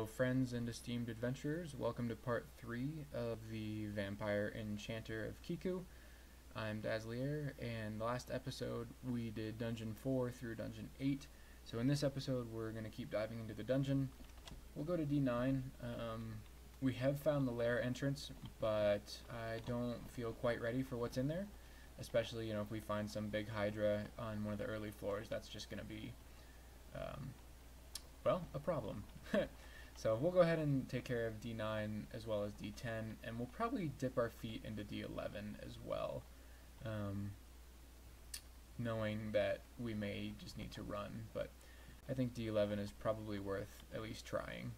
Hello friends and esteemed adventurers, welcome to part 3 of the Vampire Enchanter of Kiku. I'm Dazlier, and the last episode we did Dungeon 4 through Dungeon 8, so in this episode we're going to keep diving into the dungeon. We'll go to D9. We have found the lair entrance, but I don't feel quite ready for what's in there, especially if we find some big Hydra on one of the early floors. That's just going to be, well, a problem. So we'll go ahead and take care of D9 as well as D10, and we'll probably dip our feet into D11 as well, knowing that we may just need to run, but I think D11 is probably worth at least trying.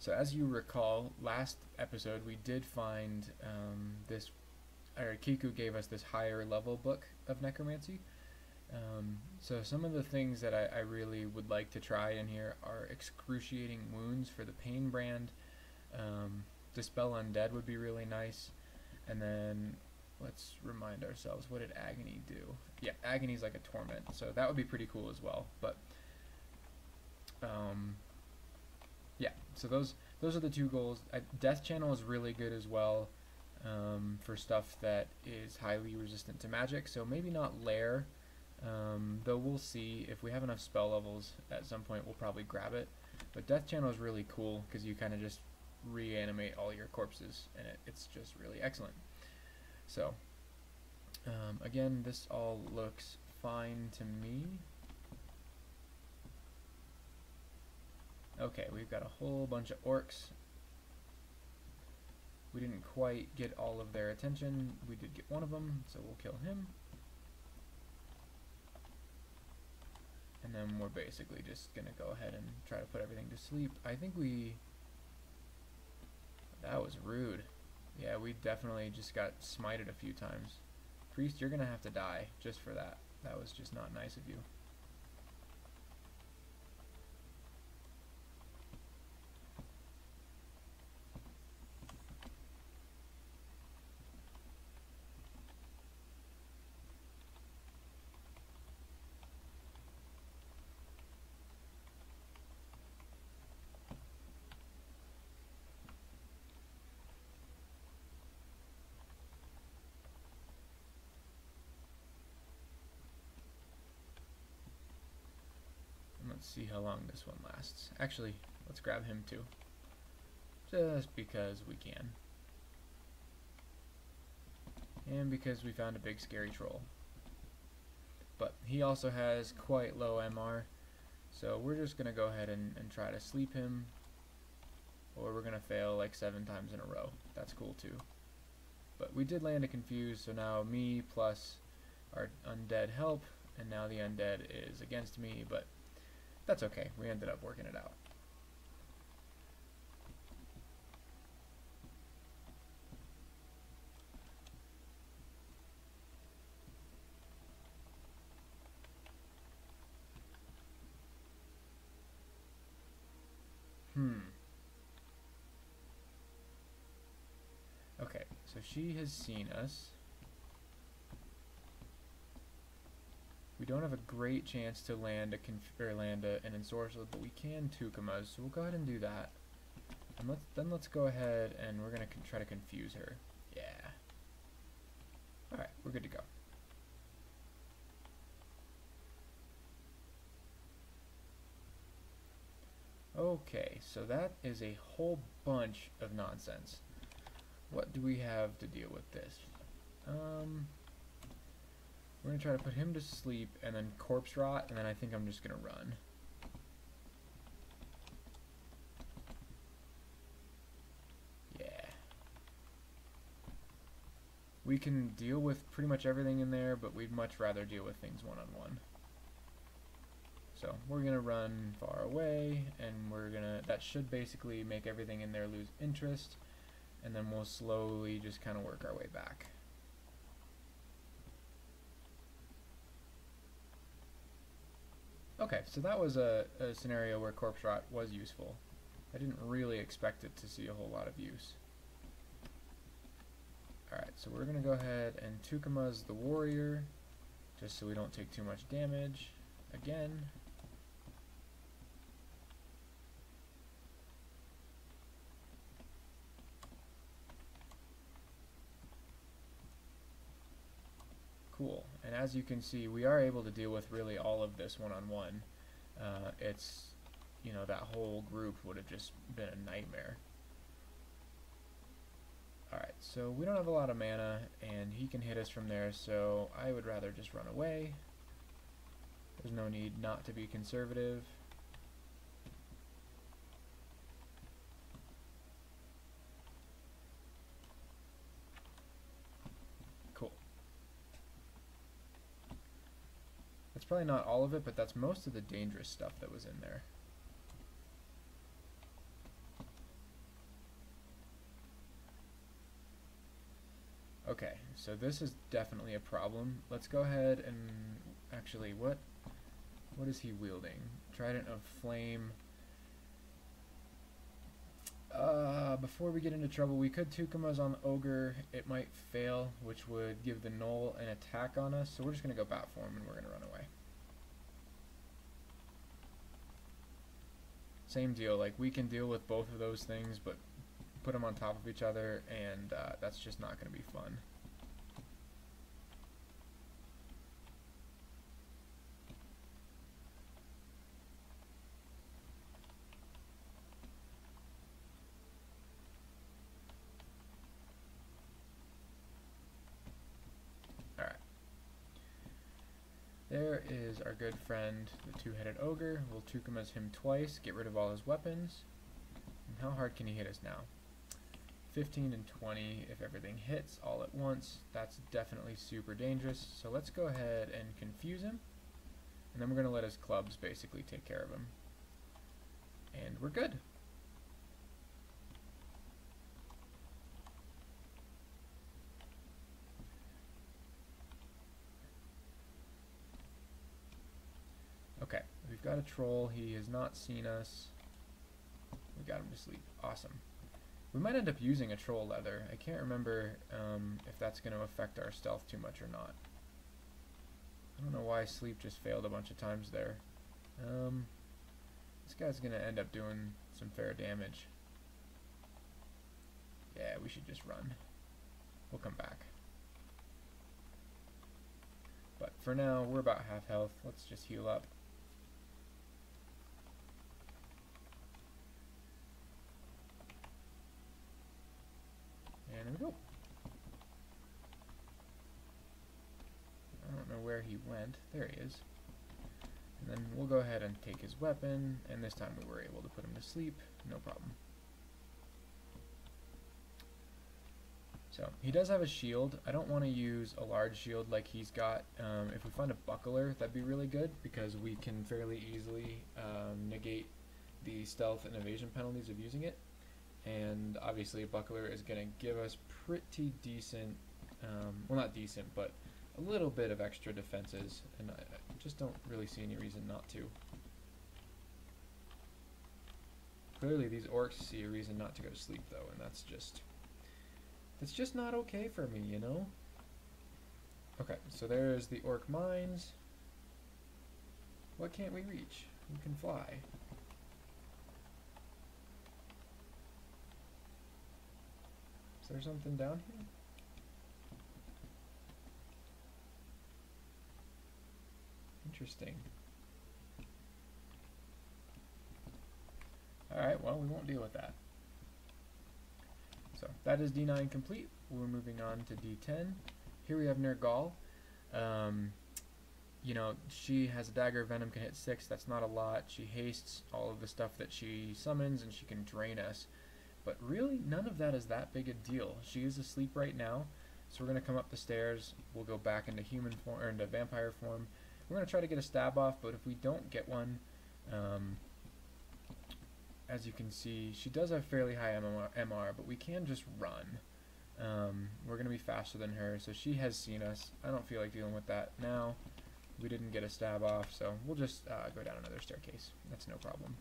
So as you recall, last episode we did find Kiku gave us this higher level book of necromancy. So some of the things that I really would like to try in here are excruciating wounds for the pain brand. Dispel undead would be really nice. And then let's remind ourselves, what did agony do? Yeah, agony is like a torment, so that would be pretty cool as well. But yeah, so those are the two goals. Death channel is really good as well for stuff that is highly resistant to magic. So maybe not lair. Though we'll see. If we have enough spell levels at some point, we'll probably grab it. But Death Channel is really cool because you kind of just reanimate all your corpses, and it's just really excellent. So again, this all looks fine to me. Okay, we've got a whole bunch of orcs. We didn't quite get all of their attention. We did get one of them, so we'll kill him. And then we're basically just going to go ahead and try to put everything to sleep. I think that was rude. Yeah, we definitely just got smited a few times. Priest, you're going to have to die just for that. That was just not nice of you. Let's see how long this one lasts. Actually, let's grab him too. Just because we can. And because we found a big scary troll. But he also has quite low MR, so we're just going to go ahead and try to sleep him. Or we're going to fail like 7 times in a row. That's cool too. But we did land a confuse, so now me plus our undead help, and now the undead is against me, but that's okay. We ended up working it out. Okay, so she has seen us. We don't have a great chance to land an ensorcelled, but we can Tukamas, so we'll go ahead and do that. And let's go ahead and we're gonna try to confuse her. Yeah. All right, we're good to go. Okay, so that is a whole bunch of nonsense. What do we have to deal with this? We're going to try to put him to sleep and then corpse rot, and then I think I'm just going to run. Yeah. We can deal with pretty much everything in there, but we'd much rather deal with things one-on-one. So we're going to run far away, and that should basically make everything in there lose interest, and then we'll slowly just kind of work our way back. Okay, so that was a scenario where corpse rot was useful. I didn't really expect it to see a whole lot of use. Alright, so we're going to go ahead and Tukamas the warrior, just so we don't take too much damage. Again, Cool. And as you can see, we are able to deal with really all of this one-on-one. It's, you know, that whole group would have just been a nightmare. Alright, so we don't have a lot of mana, and he can hit us from there, so I would rather just run away. There's no need not to be conservative. Cool. That's probably not all of it, but that's most of the dangerous stuff that was in there. Okay, so this is definitely a problem. Let's go ahead and actually, what is he wielding? Trident of Flame. Before we get into trouble, we could Tukuma's on the Ogre. It might fail, which would give the Knoll an attack on us, so we're just going to go bat form and we're going to run away. Same deal, like we can deal with both of those things, but put them on top of each other, and that's just not going to be fun. Alright. There is our good friend, the two-headed ogre. We'll Tukuma's him twice, get rid of all his weapons. And how hard can he hit us now? 15 and 20 if everything hits all at once. That's definitely super dangerous. So let's go ahead and confuse him. And then we're going to let his clubs basically take care of him. And we're good. Okay, we've got a troll. He has not seen us. We got him to sleep. Awesome. We might end up using a troll leather. I can't remember if that's going to affect our stealth too much or not. I don't know why sleep just failed a bunch of times there. This guy's going to end up doing some fair damage. Yeah, we should just run. We'll come back. But for now, we're about half health. Let's just heal up. And there we go. I don't know where he went. There he is. And then we'll go ahead and take his weapon, and this time we were able to put him to sleep. No problem. So, he does have a shield. I don't want to use a large shield like he's got. If we find a buckler, that'd be really good, because we can fairly easily negate the stealth and evasion penalties of using it. And obviously a buckler is going to give us pretty decent, well not decent, but a little bit of extra defenses, and I just don't really see any reason not to. Clearly these orcs see a reason not to go to sleep though, and that's just not okay for me, you know? Okay, so there's the orc mines. What can't we reach? We can fly. Is there something down here? Interesting. Alright, well, we won't deal with that. So, that is D9 complete. We're moving on to D10. Here we have Nergal. You know, she has a dagger of venom, can hit 6. That's not a lot. She hastes all of the stuff that she summons, and she can drain us. But really, none of that is that big a deal. She is asleep right now, so we're going to come up the stairs. We'll go back into human form, or into vampire form. We're going to try to get a stab off, but if we don't get one, as you can see, she does have fairly high MR, but we can just run. We're going to be faster than her, so she has seen us. I don't feel like dealing with that now. We didn't get a stab off, so we'll just go down another staircase. That's no problem.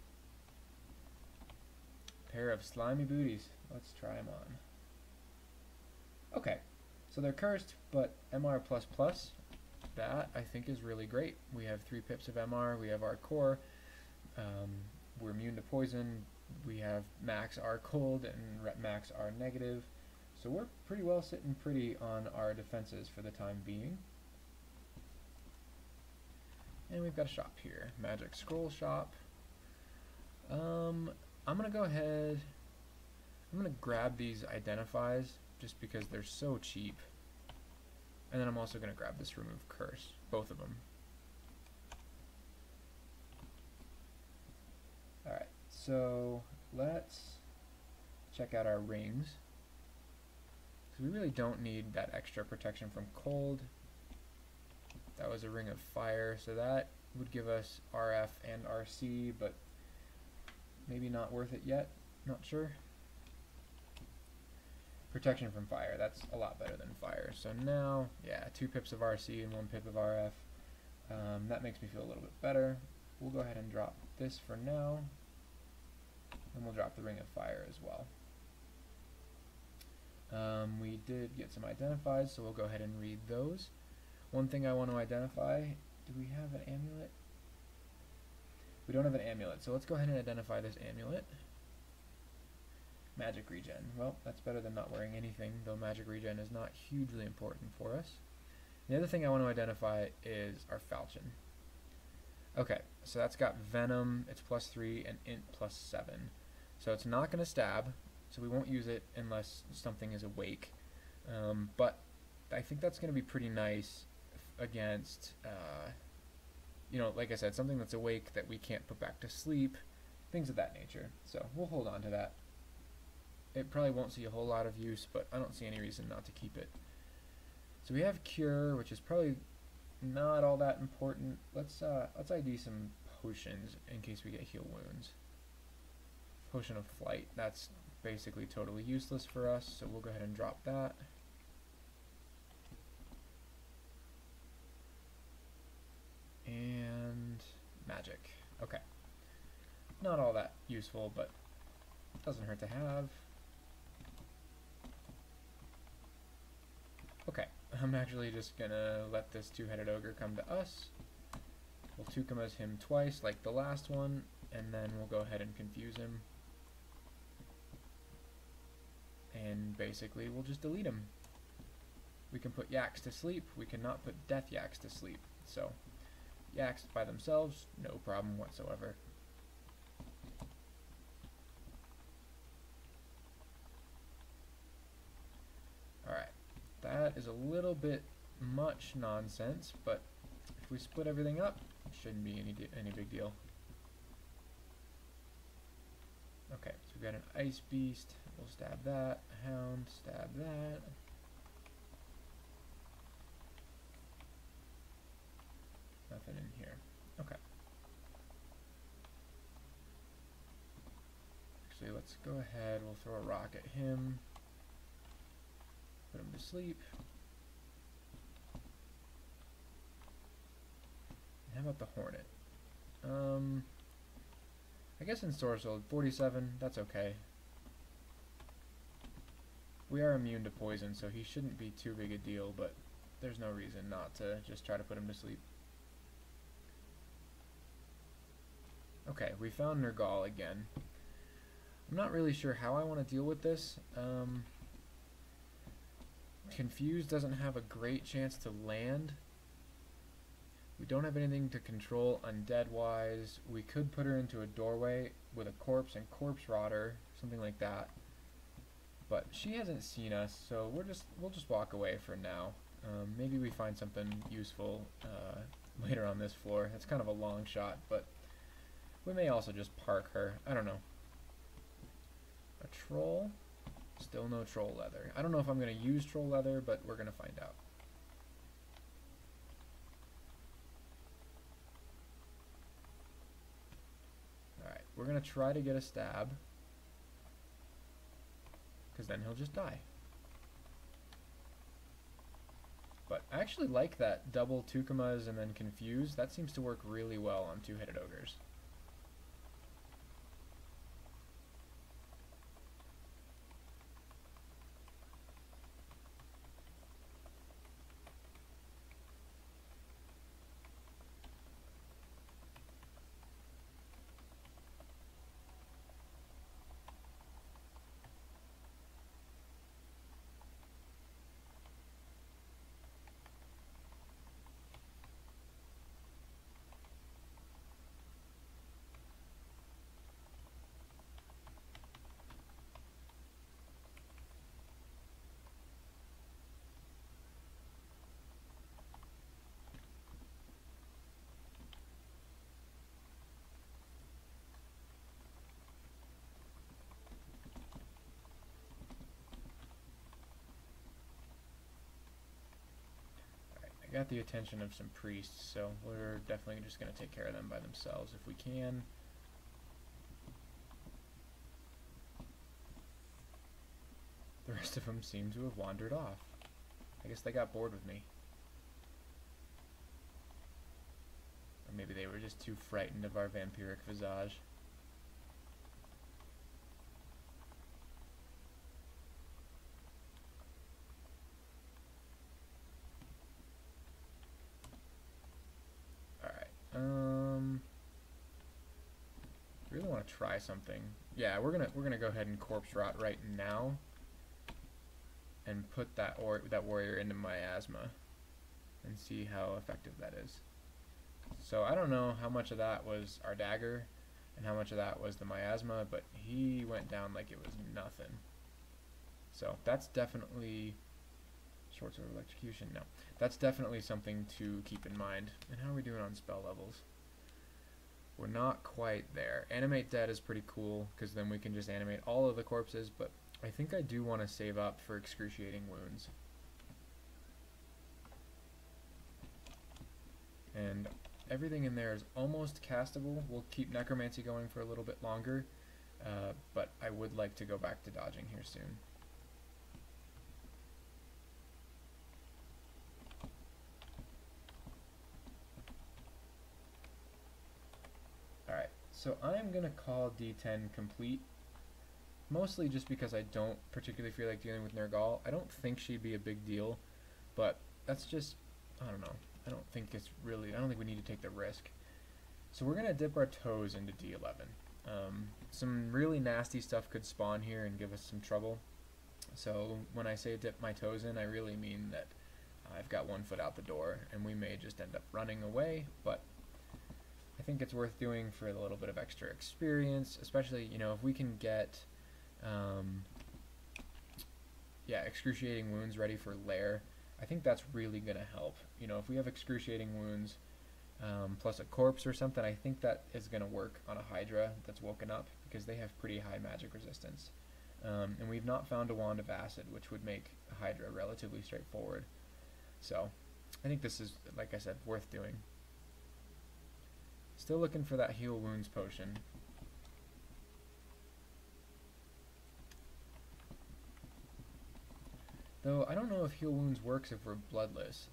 Pair of slimy booties. Let's try them on. Okay, so they're cursed, but MR++, that I think is really great. We have 3 pips of MR, we have our core, we're immune to poison, we have max R cold and max R negative, so we're pretty well sitting pretty on our defenses for the time being. And we've got a shop here, magic scroll shop. I'm gonna go ahead, I'm gonna grab these identifies just because they're so cheap. And then I'm also gonna grab this remove curse, both of them. Alright, so let's check out our rings. Because we really don't need that extra protection from cold. That was a ring of fire, so that would give us RF and RC, but maybe not worth it yet. Not sure. Protection from fire, that's a lot better than fire. So now, yeah, 2 pips of RC and 1 pip of RF. That makes me feel a little bit better. We'll go ahead and drop this for now, and we'll drop the ring of fire as well. We did get some identifies, so we'll go ahead and read those. One thing I want to identify, do we have an amulet? We don't have an amulet, so let's go ahead and identify this amulet. Magic regen. Well, that's better than not wearing anything, though magic regen is not hugely important for us. The other thing I want to identify is our falchion. Okay, so that's got venom, it's +3, and int +7. So it's not going to stab, so we won't use it unless something is awake. But I think that's going to be pretty nice against, you know, like I said, something that's awake that we can't put back to sleep, things of that nature. So we'll hold on to that. It probably won't see a whole lot of use, but I don't see any reason not to keep it. So we have cure, which is probably not all that important. Let's ID some potions in case we get heal wounds. Potion of flight, that's basically totally useless for us, so we'll go ahead and drop that. And magic. Okay. Not all that useful, but doesn't hurt to have. Okay, I'm actually just gonna let this 2-headed ogre come to us. We'll Tukuma's him twice like the last one, and then we'll go ahead and confuse him. And basically we'll just delete him. We can put yaks to sleep, we cannot put death yaks to sleep. So yaks by themselves, no problem whatsoever. Alright, that is a little bit much nonsense, but if we split everything up, it shouldn't be any big deal. Okay, so we've got an ice beast, we'll stab that, a hound, stab that. Nothing in here. Okay. Actually, let's go ahead, we'll throw a rock at him. Put him to sleep. How about the hornet? I guess in Sorcel, 47, that's okay. We are immune to poison, so he shouldn't be too big a deal, but there's no reason not to just try to put him to sleep. Okay, we found Nergal again. I'm not really sure how I want to deal with this. Confused doesn't have a great chance to land. We don't have anything to control undead-wise. We could put her into a doorway with a corpse and corpse rotter, something like that. But she hasn't seen us, so we'll just walk away for now. Maybe we find something useful later on this floor. It's kind of a long shot, but we may also just park her. I don't know. A troll? Still no troll leather. I don't know if I'm going to use troll leather, but we're going to find out. Alright, we're going to try to get a stab, because then he'll just die. But I actually like that double Tukumas and then confuse. That seems to work really well on 2-headed ogres. got the attention of some priests, so we're definitely just going to take care of them by themselves if we can. The rest of them seem to have wandered off. I guess they got bored with me. Or maybe they were just too frightened of our vampiric visage. Really want to try something. Yeah, we're gonna go ahead and corpse rot right now, and put that warrior into miasma, and see how effective that is. So I don't know how much of that was our dagger, and how much of that was the miasma, but he went down like it was nothing. So that's definitely short sword of electrocution. No, that's definitely something to keep in mind. And how are we doing on spell levels? We're not quite there. Animate dead is pretty cool, because then we can just animate all of the corpses, but I think I do want to save up for excruciating wounds. And everything in there is almost castable. We'll keep necromancy going for a little bit longer, but I would like to go back to dodging here soon. Alright, so I'm going to call D10 complete, mostly just because I don't particularly feel like dealing with Nergal. I don't think she'd be a big deal, but that's just, I don't know. I don't think we need to take the risk. So we're going to dip our toes into D11. Some really nasty stuff could spawn here and give us some trouble. So when I say dip my toes in, I really mean that I've got one foot out the door, and we may just end up running away, but I think it's worth doing for a little bit of extra experience, especially, you know, if we can get excruciating wounds ready for lair. I think that's really going to help. You know, if we have excruciating wounds plus a corpse or something, I think that is going to work on a Hydra that's woken up, because they have pretty high magic resistance. And we've not found a wand of acid, which would make a Hydra relatively straightforward. So I think this is, like I said, worth doing. Still looking for that heal wounds potion. Though I don't know if heal wounds works if we're bloodless.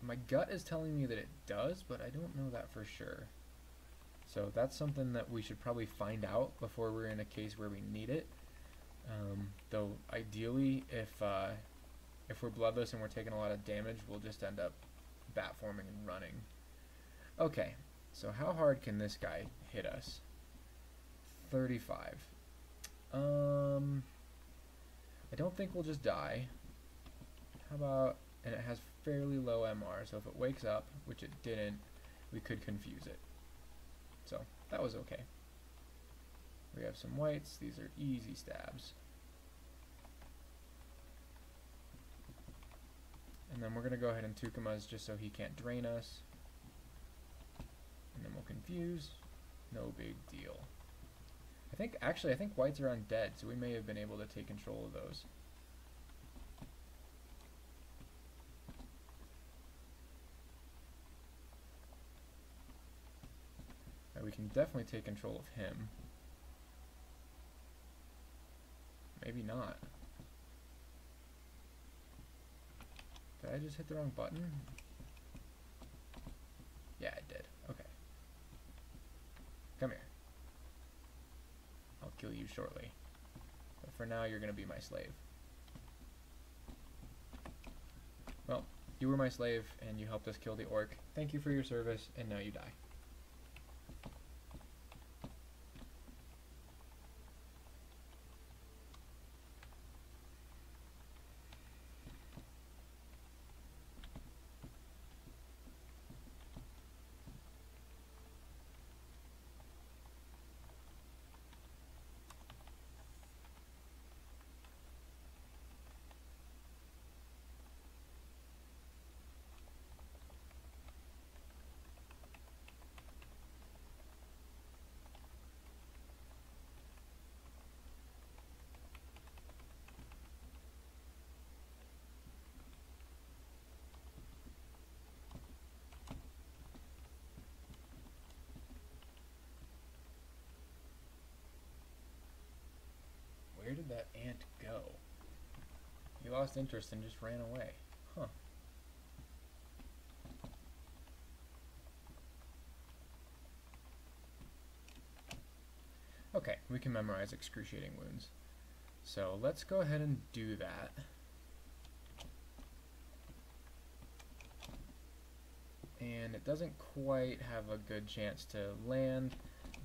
My gut is telling me that it does, but I don't know that for sure. So that's something that we should probably find out before we're in a case where we need it. Though ideally, if we're bloodless and we're taking a lot of damage, we'll just end up bat forming and running. Okay, so how hard can this guy hit us? 35. I don't think we'll just die. How about, and it has fairly low MR, so if it wakes up, which it didn't, we could confuse it. So that was okay. We have some whites. These are easy stabs. And then we're going to go ahead and Tukuma's just so he can't drain us. And then we'll confuse. No big deal. I think whites are undead, so we may have been able to take control of those. Now we can definitely take control of him. Maybe not. Did I just hit the wrong button? Yeah, I did. Okay. Come here. I'll kill you shortly. But for now, you're going to be my slave. Well, you were my slave, and you helped us kill the orc. Thank you for your service, and now you die. lost interest and just ran away. Huh. Okay, we can memorize excruciating wounds. So let's go ahead and do that. And it doesn't quite have a good chance to land,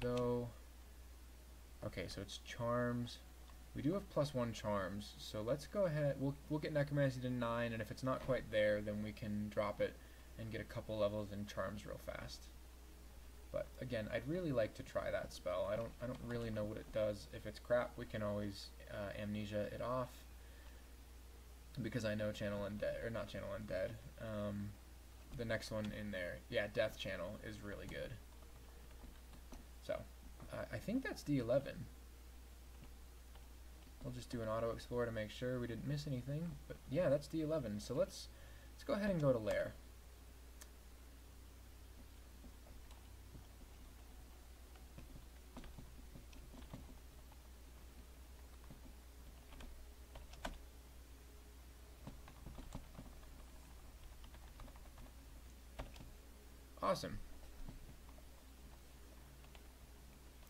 though. Okay, so it's charms. We do have +1 charms, so let's go ahead. We'll get necromancy to 9, and if it's not quite there, then we can drop it and get a couple levels in charms real fast. But again, I'd really like to try that spell. I don't really know what it does. If it's crap, we can always amnesia it off, because I know channel undead, or not channel undead. The next one in there, yeah, death channel is really good. So I think that's D11. We'll just do an auto explore to make sure we didn't miss anything. But yeah, that's D11. So let's go ahead and go to lair. Awesome.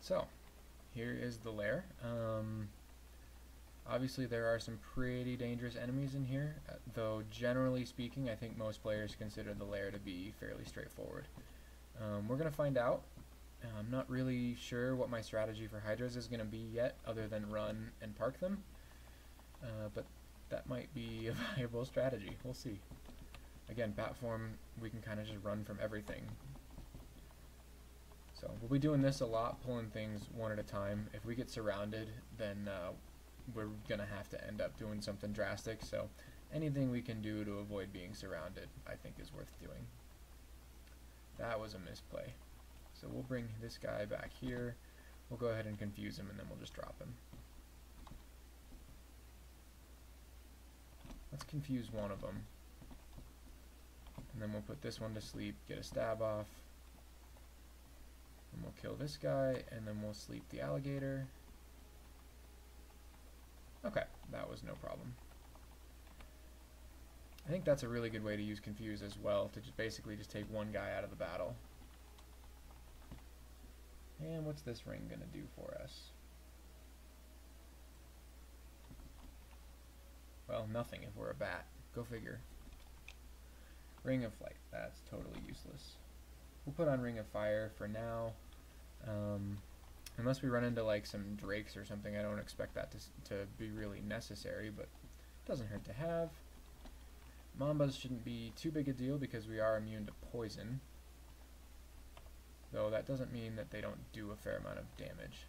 So here is the lair. Obviously there are some pretty dangerous enemies in here, though generally speaking I think most players consider the lair to be fairly straightforward. We're going to find out. I'm not really sure what my strategy for hydras is going to be yet, other than run and park them, but that might be a viable strategy. We'll see. Again, bat form, we can kind of just run from everything. So we'll be doing this a lot, pulling things one at a time. If we get surrounded, then we're going to have to end up doing something drastic. So anything we can do to avoid being surrounded, I think, is worth doing. That was a misplay. So we'll bring this guy back here. We'll go ahead and confuse him, and then we'll just drop him. Let's confuse one of them. And then we'll put this one to sleep, get a stab off. And we'll kill this guy, and then we'll sleep the alligator. Okay, that was no problem. I think that's a really good way to use confuse as well, to just basically just take one guy out of the battle. And what's this ring gonna do for us? Well, nothing if we're a bat. Go figure. Ring of Flight, that's totally useless. We'll put on Ring of Fire for now. Unless we run into like some drakes or something, I don't expect that to be really necessary, but it doesn't hurt to have. Mambas shouldn't be too big a deal because we are immune to poison. Though that doesn't mean that they don't do a fair amount of damage.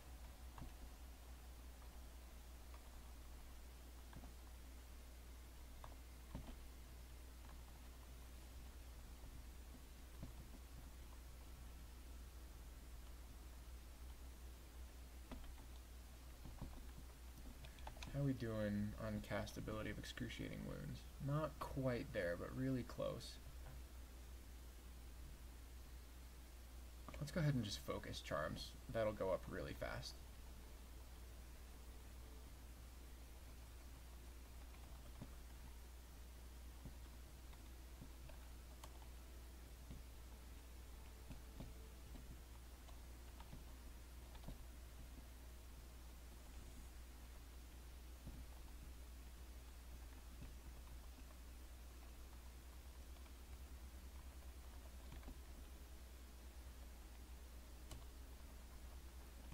How are we doing on castability of excruciating wounds? Not quite there, but really close. Let's go ahead and just focus charms. That'll go up really fast.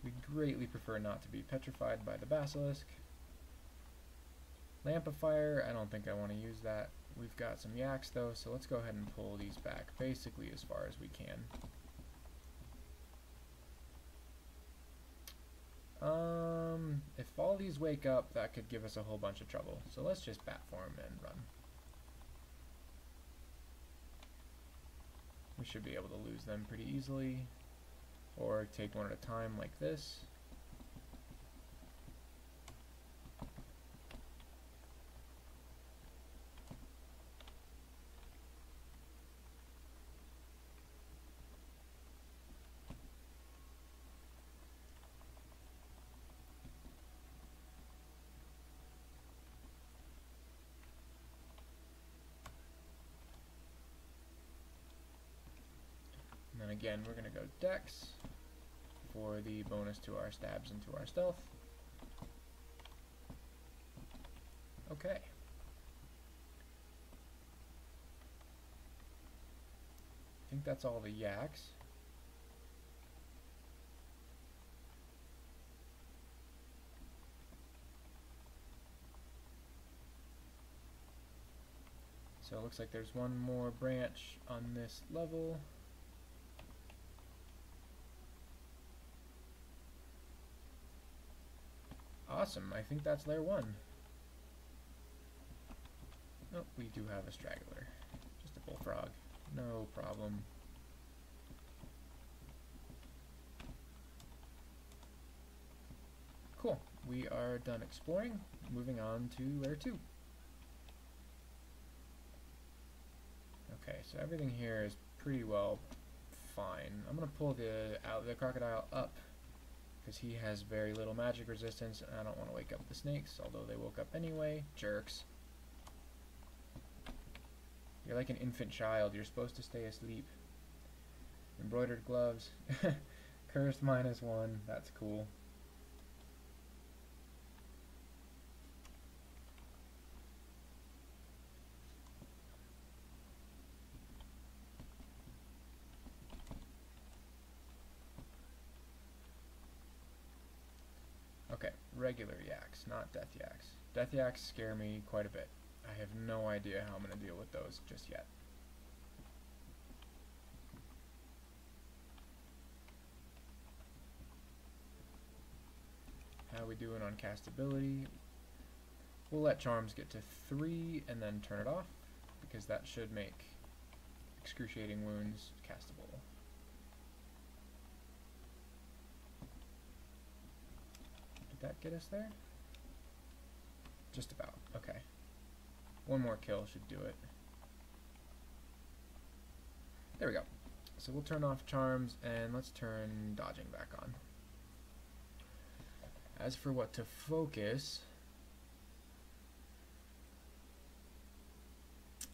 We greatly prefer not to be petrified by the basilisk. Lamp of Fire, I don't think I want to use that. We've got some yaks though, so let's go ahead and pull these back basically as far as we can. If all these wake up, that could give us a whole bunch of trouble. So let's just bat form and run. We should be able to lose them pretty easily. Or take one at a time like this. again, we're going to go Dex for the bonus to our stabs and to our stealth. Okay. I think that's all the yaks. So it looks like there's one more branch on this level. Awesome, I think that's layer 1. Oh, we do have a straggler. Just a bullfrog. No problem. Cool. We are done exploring. Moving on to layer 2. Okay, so everything here is pretty well fine. I'm going to pull the crocodile up because he has very little magic resistance and I don't want to wake up the snakes, although they woke up anyway. Jerks. You're like an infant child. You're supposed to stay asleep. Embroidered gloves. Cursed -1. That's cool. Okay, regular yaks, not death yaks. Death yaks scare me quite a bit. I have no idea how I'm going to deal with those just yet. How are we doing on castability? We'll let charms get to 3 and then turn it off, because that should make excruciating wounds castable. Did that get us there? Just about. Okay. One more kill should do it. There we go. So we'll turn off charms and let's turn dodging back on. As for what to focus,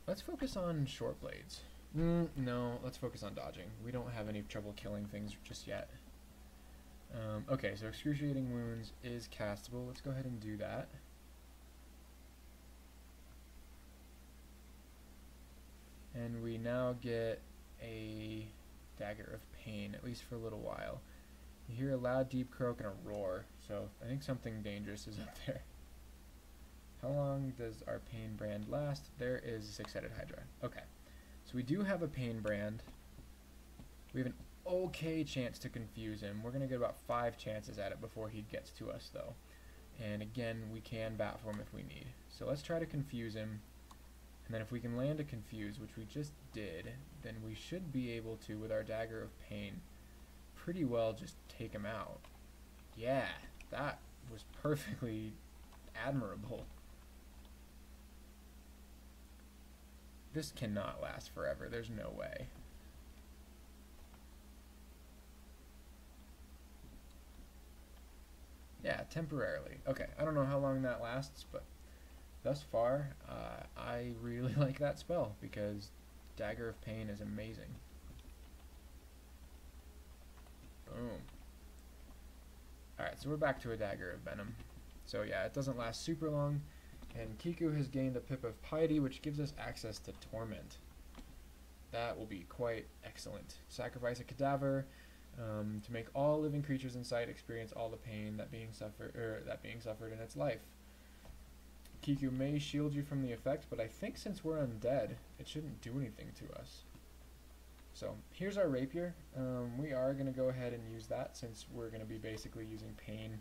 let's focus on short blades. No, let's focus on dodging. We don't have any trouble killing things just yet. Okay, so excruciating wounds is castable. Let's go ahead and do that. And we now get a dagger of pain, at least for a little while. You hear a loud deep croak and a roar, so I think something dangerous is up there. How long does our pain brand last? There is a 6-headed hydra. Okay, so we do have a pain brand. We have an okay chance to confuse him. We're going to get about 5 chances at it before he gets to us, though. And again, we can bat for him if we need. So let's try to confuse him. And then if we can land a confuse, which we just did, then we should be able to, with our dagger of pain, pretty well just take him out. Yeah, that was perfectly admirable. This cannot last forever. There's no way. Yeah, temporarily. Okay, I don't know how long that lasts, but thus far, I really like that spell because Dagger of Pain is amazing. Boom. Alright, so we're back to a Dagger of Venom. So yeah, it doesn't last super long, and Kiku has gained a Pip of Piety, which gives us access to Torment. That will be quite excellent. Sacrifice a cadaver to make all living creatures in sight experience all the pain that being suffered in its life. Kiku may shield you from the effect, but I think since we're undead, it shouldn't do anything to us. So here's our rapier. We are going to go ahead and use that since we're going to be basically using pain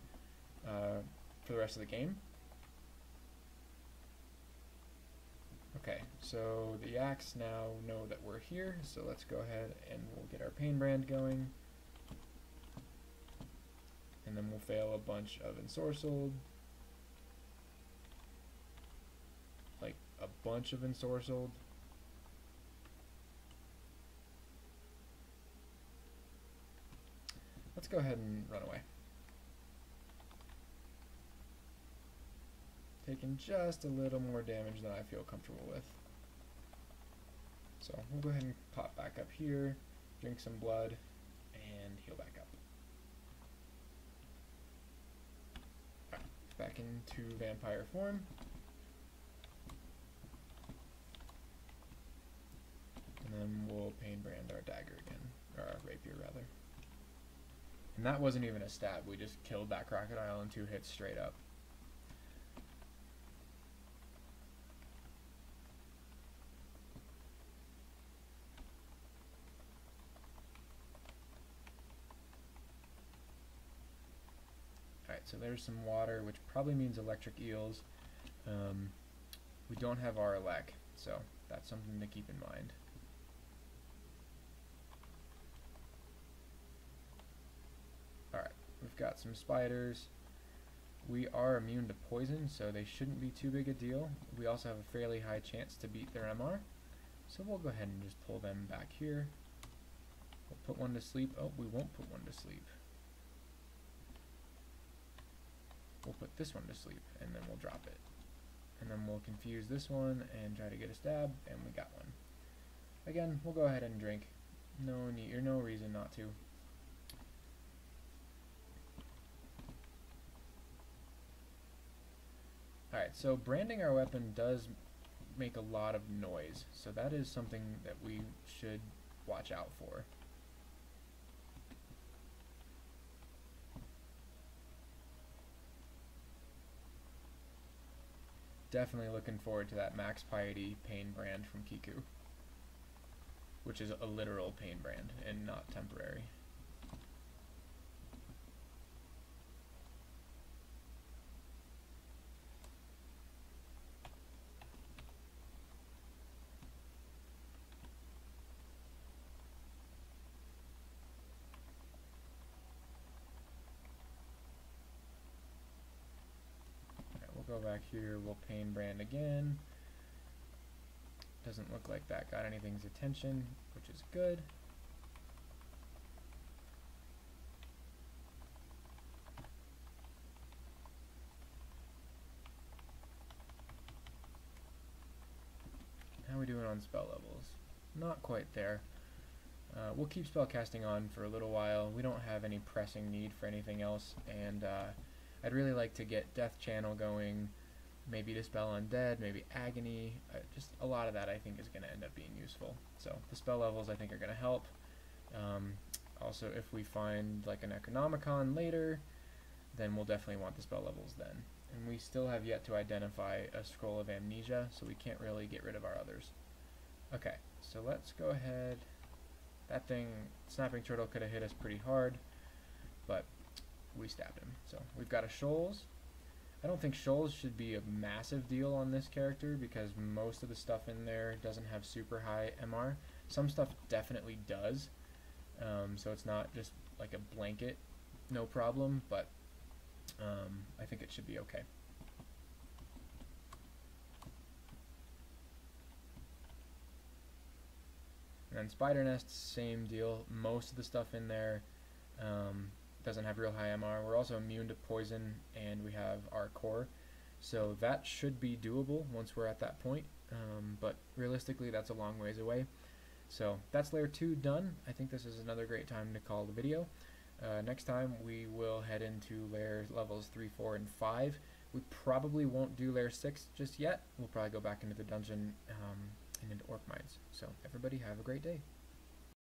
for the rest of the game. Okay, so the yaks now know that we're here, so let's go ahead and we'll get our pain brand going. And then we'll fail a bunch of ensorcelled. Like a bunch of ensorcelled. Let's go ahead and run away. Taking just a little more damage than I feel comfortable with. So we'll go ahead and pop back up here. drink some blood, and heal back up. Alright, back into vampire form. And then we'll pain brand our dagger again, or our rapier rather. And that wasn't even a stab, we just killed that crocodile in 2 hits straight up. Alright, so there's some water, which probably means electric eels. We don't have our elec, so that's something to keep in mind. Alright, we've got some spiders. We are immune to poison, so they shouldn't be too big a deal. We also have a fairly high chance to beat their MR, so we'll go ahead and just pull them back here. We'll put one to sleep. Oh, we won't put one to sleep. We'll put this one to sleep, and then we'll drop it. And then we'll confuse this one and try to get a stab, and we got one. Again, we'll go ahead and drink. No need, or no reason not to. Alright, so branding our weapon does make a lot of noise, so that is something that we should watch out for. Definitely looking forward to that Max Piety pain brand from Kiku, which is a literal pain brand and not temporary. Go back here, we'll pain brand again. Doesn't look like that got anything's attention, which is good. How are we doing on spell levels? Not quite there. We'll keep spell casting on for a little while. We don't have any pressing need for anything else, and I'd really like to get Death Channel going, maybe Dispel Undead, maybe Agony. Just a lot of that I think is going to end up being useful. So the spell levels I think are going to help. Also, if we find like an Necronomicon later, then we'll definitely want the spell levels then. And we still have yet to identify a Scroll of Amnesia, so we can't really get rid of our others. Okay, so let's go ahead. That thing, Snapping Turtle, could have hit us pretty hard, but we stabbed him. So we've got a Shoals. I don't think Shoals should be a massive deal on this character because most of the stuff in there doesn't have super high MR. Some stuff definitely does, so it's not just like a blanket no problem, but I think it should be okay. And then Spider Nests, same deal. Most of the stuff in there doesn't have real high MR. We're also immune to poison, and we have our core, so that should be doable once we're at that point, but realistically that's a long ways away. So that's layer 2 done. I think this is another great time to call the video. Next time we will head into layer levels 3, 4, and 5. We probably won't do layer 6 just yet. We'll probably go back into the dungeon and into Orc Mines. So everybody have a great day.